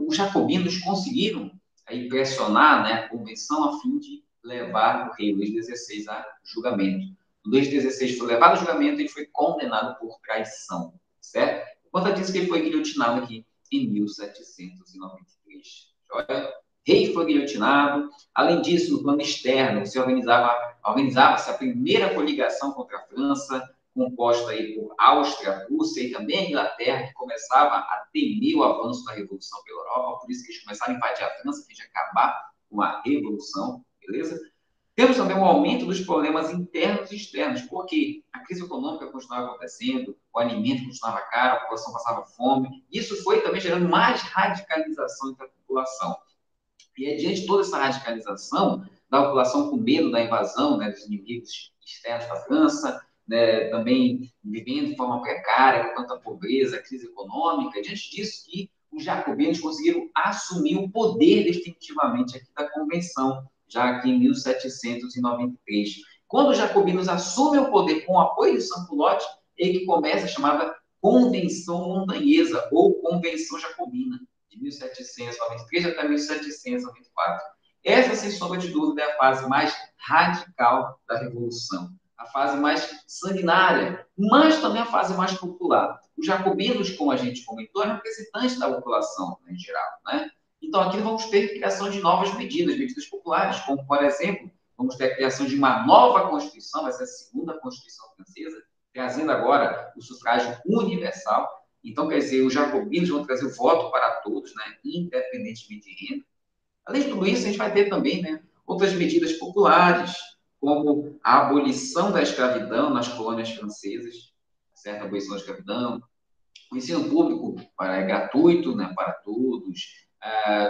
Os jacobinos conseguiram aí, pressionar, né, a convenção a fim de levar o rei Luís XVI a julgamento. O Luís XVI foi levado a julgamento e foi condenado por traição, certo? Por conta disso que ele foi guilhotinado aqui em 1793. Olha, rei foi guilhotinado. Além disso, no plano externo, se organizava-se a primeira coligação contra a França, composta aí por Áustria, Rússia e também a Inglaterra, que começava a temer o avanço da Revolução pela Europa, por isso que eles começaram a invadir a França, a fim de acabar com a Revolução, beleza? Temos também um aumento dos problemas internos e externos, porque a crise econômica continuava acontecendo, o alimento continuava caro, a população passava fome, isso foi também gerando mais radicalização entre a população. E é diante de toda essa radicalização da população com medo da invasão, né, dos inimigos externos da França, né, também vivendo de forma precária, com tanta pobreza, crise econômica, diante disso que os jacobinos conseguiram assumir o poder definitivamente aqui da convenção, já aqui em 1793. Quando os jacobinos assumem o poder com o apoio de Sans-Culottes, é que começa a chamada Convenção Montanhesa, ou Convenção Jacobina, de 1793 até 1794. Essa, sem sombra de dúvida, é a fase mais radical da Revolução, a fase mais sanguinária, mas também a fase mais popular. Os jacobinos, como a gente comentou, eram representantes da população em geral, né? Então, aqui vamos ter criação de novas medidas, medidas populares, como, por exemplo, vamos ter a criação de uma nova Constituição, vai ser a segunda Constituição francesa, trazendo agora o sufrágio universal. Então, quer dizer, os jacobinos vão trazer o voto para todos, né, independentemente de renda. Além de tudo isso, a gente vai ter também, né, outras medidas populares, como a abolição da escravidão nas colônias francesas, certo? A abolição da escravidão, o ensino público gratuito, né, para todos.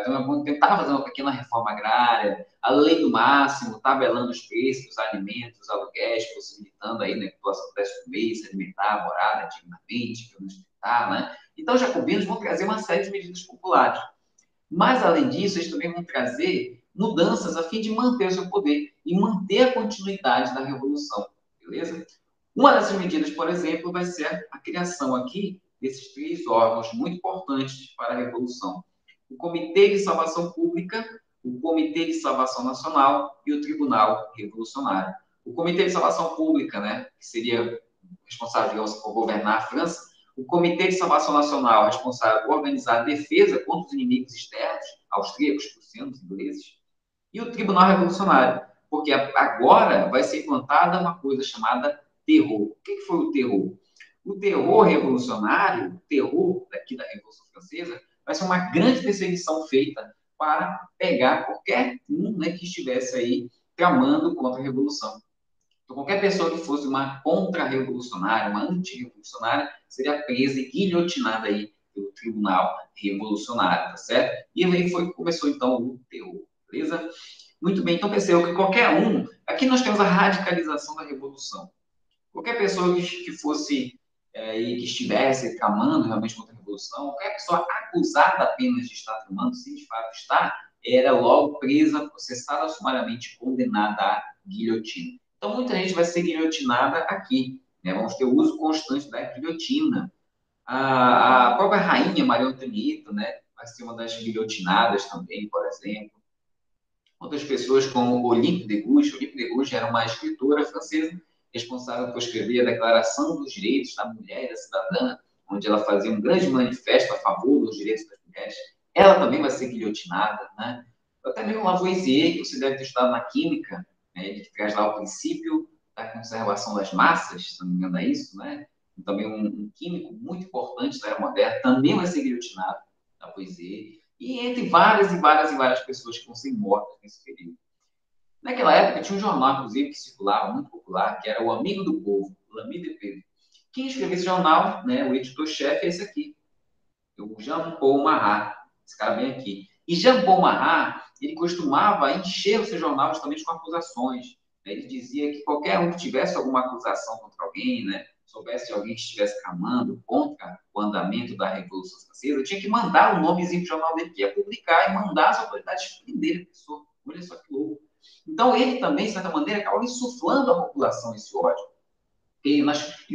Então, vamos tentar fazer uma pequena reforma agrária, a lei do máximo, tabelando os preços dos alimentos, dos aluguéis, possibilitando aí, né, que a população pudesse comer, se alimentar, morar, né, dignamente, pelo menos tentar, né? Então, os jacobinos vão trazer uma série de medidas populares. Mas, além disso, eles também vão trazer mudanças a fim de manter o seu poder. e manter a continuidade da revolução, beleza? Uma dessas medidas, por exemplo, vai ser a criação aqui desses três órgãos muito importantes para a revolução: o Comitê de Salvação Pública, o Comitê de Salvação Nacional e o Tribunal Revolucionário. O Comitê de Salvação Pública, né, que seria responsável, digamos, por governar a França, o Comitê de Salvação Nacional, responsável por organizar a defesa contra os inimigos externos, austríacos, prussianos, ingleses, e o Tribunal Revolucionário, porque agora vai ser implantada uma coisa chamada terror. O que foi o terror? O terror revolucionário, o terror daqui da Revolução Francesa, vai ser uma grande perseguição feita para pegar qualquer um, né, que estivesse aí tramando contra a Revolução. Então, qualquer pessoa que fosse uma contra-revolucionária, uma anti-revolucionária, seria presa e guilhotinada aí pelo Tribunal Revolucionário, tá certo? E aí começou, então, o terror, beleza? Muito bem, então percebeu que qualquer um... Aqui nós temos a radicalização da Revolução. Qualquer pessoa que fosse e que estivesse tramando realmente contra a Revolução, qualquer pessoa acusada apenas de estar tramando, se de fato está, era logo presa, processada, sumariamente condenada à guilhotina. Então, muita gente vai ser guilhotinada aqui. Né? Vamos ter o uso constante da guilhotina. A própria rainha Maria Antonieta, né, vai ser uma das guilhotinadas também, por exemplo. Outras pessoas como Olympe de Gouges. Olympe de Gouges era uma escritora francesa responsável por escrever a Declaração dos Direitos da Mulher e da Cidadã, onde ela fazia um grande manifesto a favor dos direitos das mulheres. Ela também vai ser guilhotinada, né? Até mesmo Lavoisier, que você deve ter estudado na química, né? Ele traz lá o princípio da conservação das massas, se não me engano é isso, né? Também um químico muito importante da era moderna, também vai ser guilhotinado, Lavoisier, e entre várias e várias e várias pessoas que vão ser mortas nesse período. Naquela época, tinha um jornal, inclusive, que circulava, muito popular, que era o Amigo do Povo, L'Ami de Pedro. Quem escreveu esse jornal, né, o editor-chefe, é esse aqui, o Jean-Paul Marat, esse cara bem aqui. E Jean-Paul Marat, ele costumava encher o seu jornal justamente com acusações. Né? Ele dizia que qualquer um que tivesse alguma acusação contra alguém, né, soubesse de alguém que estivesse clamando contra o andamento da Revolução Francesa, tinha que mandar o nomezinho do jornal dele, que ia publicar e mandar as autoridades prender a pessoa. Olha só que louco. Então, ele também, de certa maneira, acaba insuflando à população esse ódio. Ele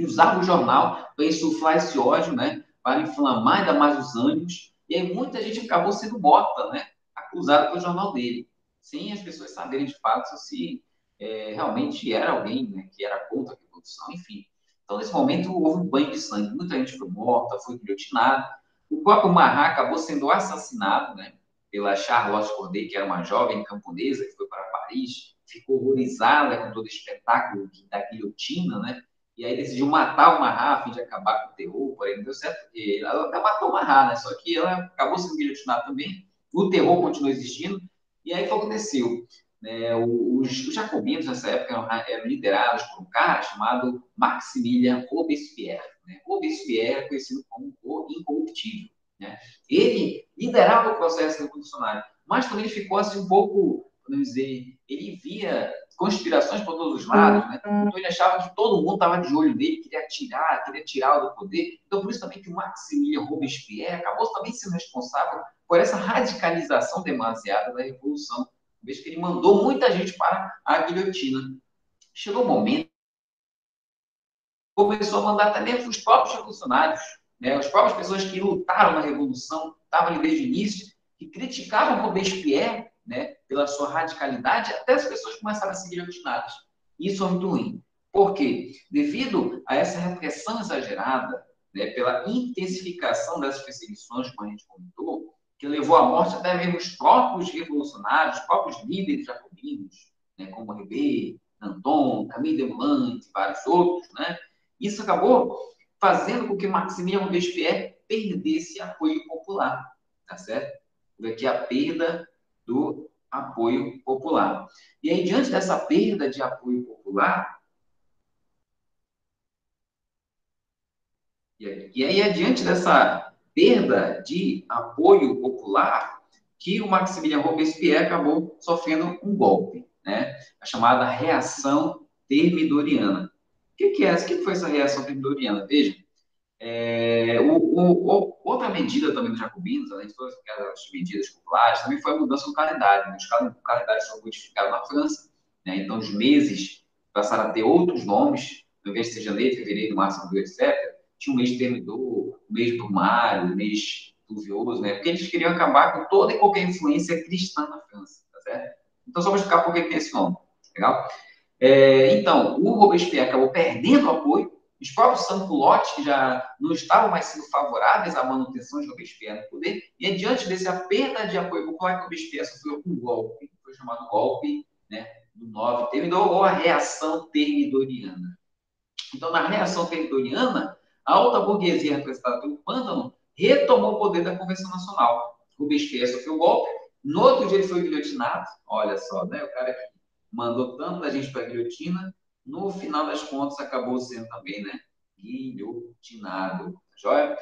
usava o jornal para insuflar esse ódio, né? Para inflamar ainda mais os ânimos. E aí muita gente acabou sendo morta, né? Acusada pelo jornal dele, sem as pessoas saberem de fato se realmente era alguém, né, que era contra a revolução, enfim. Então, nesse momento, houve um banho de sangue. Muita gente foi morta, foi guilhotinada. O próprio Marat acabou sendo assassinado, né, pela Charlotte Corday, que era uma jovem camponesa que foi para Paris, ficou horrorizada com todo o espetáculo da guilhotina, né? E aí decidiu matar o Marat a fim de acabar com o terror, porém não deu certo, porque ela até matou o Marat, né? Só que ela acabou sendo guilhotinada também, o terror continuou existindo, e aí foi o que aconteceu. Né? Os jacobinos, nessa época, eram liderados por um cara chamado Maximilien Robespierre. Né? Robespierre é conhecido como o Incorruptível. Né? Ele liderava o processo revolucionário, mas também ele ficou assim um pouco, vamos dizer, ele via conspirações por todos os lados, né? Então ele achava que todo mundo estava de olho nele, queria tirar do poder. Então por isso também que o Maximilien Robespierre acabou também sendo responsável por essa radicalização demasiada da revolução, vez que ele mandou muita gente para a guilhotina. Chegou o momento começou a mandar até mesmo os próprios revolucionários, né? As próprias pessoas que lutaram na revolução, estavam ali desde o início, que criticavam Robespierre, né, pela sua radicalidade, até as pessoas começaram a ser guilhotinadas. Isso é muito ruim. Por quê? Devido a essa repressão exagerada, né, pela intensificação das perseguições, como a gente comentou, que levou à morte até mesmo os próprios revolucionários, os próprios líderes jacobinos, né, como Ribet, Danton, Camille Desmoulins e vários outros, né? Isso acabou fazendo com que Maximilien Robespierre perdesse apoio popular, tá certo? Aqui a perda do apoio popular. E aí, diante dessa perda de apoio popular, e aí, adiante dessa perda de apoio popular, que o Maximilien Robespierre acabou sofrendo um golpe, né? A chamada reação termidoriana. O que é essa? O que foi essa reação termidoriana? Veja, outra medida também dos jacobinos, além de todas aquelas medidas populares, também foi a mudança do calendário. Né? O calendário foi modificado na França né? Então, os meses passaram a ter outros nomes, ao invés de ser janeiro, fevereiro, março, abril, etc., tinha um mês termidor, um mês brumário, um mês pluvioso, né? Porque eles queriam acabar com toda e qualquer influência cristã na França, tá certo? Então, só vou explicar por que tem esse nome, legal? Então, o Robespierre acabou perdendo apoio, os próprios sans-culottes, que já não estavam mais sendo favoráveis à manutenção de Robespierre no poder, e diante dessa perda de apoio popular, Robespierre sofreu um golpe, que foi chamado golpe, né, do 9 termidor, ou a reação termidoriana. Então, na reação termidoriana, a alta burguesia representada pelo Pândano retomou o poder da Convenção Nacional. Robespierre sofreu o golpe, no outro dia ele foi guilhotinado, olha só, né, o cara que mandou tanta gente para a guilhotina, no final das contas acabou sendo também, né, guilhotinado, tá joia?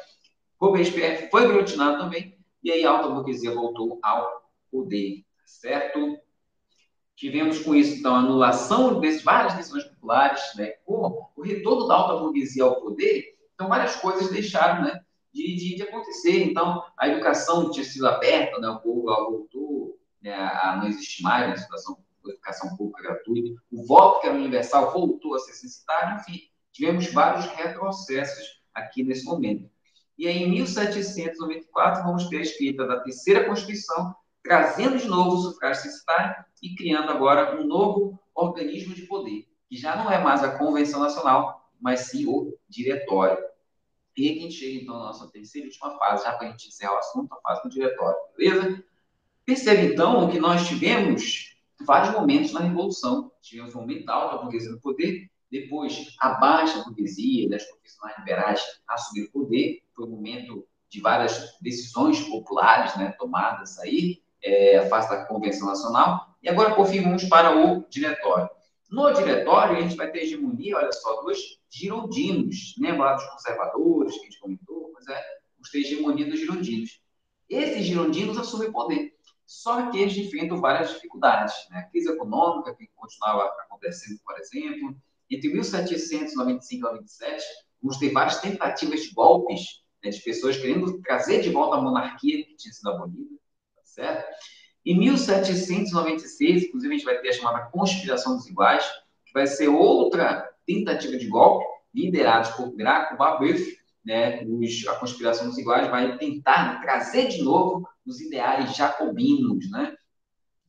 Robespierre foi guilhotinado também, e aí a alta burguesia voltou ao poder, certo? Tivemos com isso, então, a anulação de várias decisões populares, né, com o retorno da alta burguesia ao poder, então várias coisas deixaram, né, de acontecer. Então, a educação tinha sido aberta, né, o povo voltou, né, a não existir mais, né, a educação pública gratuita, o voto que era universal voltou a ser censitário, enfim, tivemos vários retrocessos aqui nesse momento. E aí, em 1794, vamos ter a escrita da terceira Constituição, trazendo de novo o sufrágio censitário e criando agora um novo organismo de poder, que já não é mais a Convenção Nacional, mas sim o Diretório. E aqui a gente chega, então, na nossa terceira e última fase, já para a gente encerrar o assunto, a fase do Diretório, beleza? Percebe, então, que nós tivemos vários momentos na Revolução. Tivemos um momento da alta burguesia no poder, depois a baixa burguesia, das profissionais liberais assumir o poder, foi um momento de várias decisões populares, né, tomadas aí, a fase da Convenção Nacional, e agora, por fim, vamos para o Diretório. No Diretório, a gente vai ter hegemonia, olha só, dos girondinos, lembra lá dos conservadores que a gente comentou? Pois é, vamos ter hegemonia dos girondinos. Esses girondinos assumem o poder. Só que eles enfrentam várias dificuldades, né? A crise econômica, que continuava acontecendo, por exemplo. Entre 1795 e 97, vamos ter várias tentativas de golpes, né, de pessoas querendo trazer de volta a monarquia que tinha sido abolida, tá certo? Em 1796, inclusive, a gente vai ter a chamada Conspiração dos Iguais, que vai ser outra tentativa de golpe, liderada por Graco Babeuf, né? A Conspiração dos Iguais vai tentar trazer de novo os ideais jacobinos, né?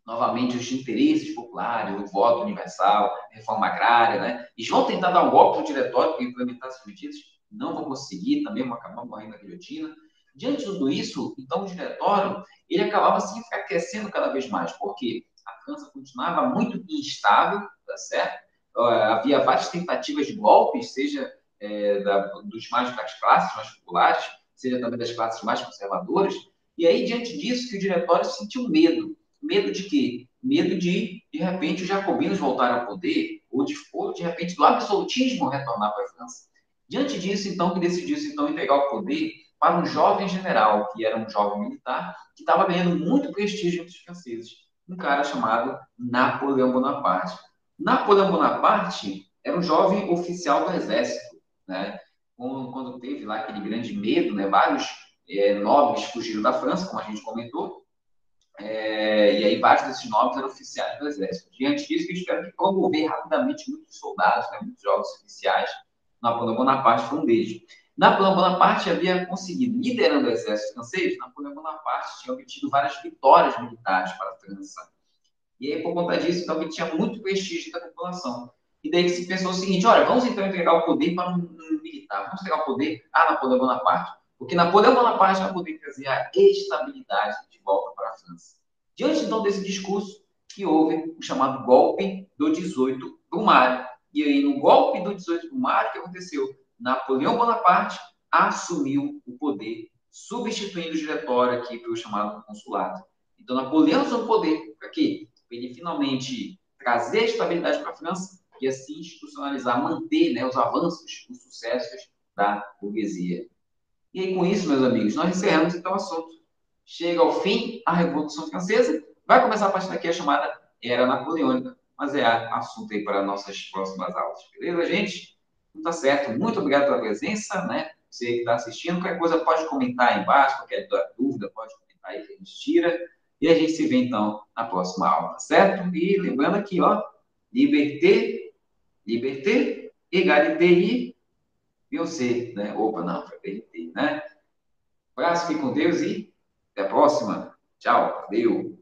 Novamente os interesses populares, o voto universal, a reforma agrária, né? Eles vão tentar dar um golpe no diretório para implementar essas medidas, não vão conseguir, também vão acabar morrendo na guilhotina. Diante de tudo isso, então, o diretório, ele acabava se enfraquecendo cada vez mais, porque a França continuava muito instável, tá certo? Havia várias tentativas de golpes, seja das classes mais populares, seja também das classes mais conservadoras, e aí, diante disso, que o diretório sentiu medo. Medo de quê? Medo de repente, os jacobinos voltarem ao poder, ou de repente, do absolutismo retornar para a França. Diante disso, então, que decidiu-se então, entregar o poder para um jovem general, que era um jovem militar, que estava ganhando muito prestígio entre os franceses, um cara chamado Napoleão Bonaparte. Napoleão Bonaparte era um jovem oficial do exército, né? Quando teve lá aquele grande medo, né? Vários nobres fugiram da França, como a gente comentou, e aí vários desses nobres eram oficiais do exército. Diante disso, eles tiveram que promover rapidamente muitos soldados, né? Muitos jovens oficiais. Napoleão Bonaparte foi um deles. Napoleão Bonaparte havia conseguido, liderando o exército francês, Napoleão Bonaparte tinha obtido várias vitórias militares para a França. E aí, por conta disso, então, ele tinha muito prestígio da população. E daí que se pensou o seguinte, olha, vamos então entregar o poder para um militar. Vamos entregar o poder a Napoleão Bonaparte. Porque Napoleão Bonaparte vai poder trazer a estabilidade de volta para a França. Diante, então, desse discurso, que houve o chamado golpe do 18 Brumário. E aí, no golpe do 18 Brumário, o que aconteceu? Napoleão Bonaparte assumiu o poder, substituindo o diretório aqui pelo chamado consulado. Então, Napoleão assumiu o poder. Para quê? Ele finalmente trazer a estabilidade para a França e assim institucionalizar, manter, né, os avanços, os sucessos da burguesia. E aí, com isso, meus amigos, nós encerramos então o assunto. Chega ao fim a Revolução Francesa, vai começar a partir daqui a chamada Era Napoleônica, mas é assunto aí para nossas próximas aulas. Beleza, gente? Então, tá certo. Muito obrigado pela presença, né? Você que está assistindo, qualquer coisa pode comentar aí embaixo, qualquer dúvida pode comentar aí que a gente tira. E a gente se vê, então, na próxima aula, tá certo? E lembrando aqui, ó, Liberté, liberté, égalité e você, né? Opa, não, foi BRT, né? Abraço, fique com Deus e até a próxima. Tchau, valeu.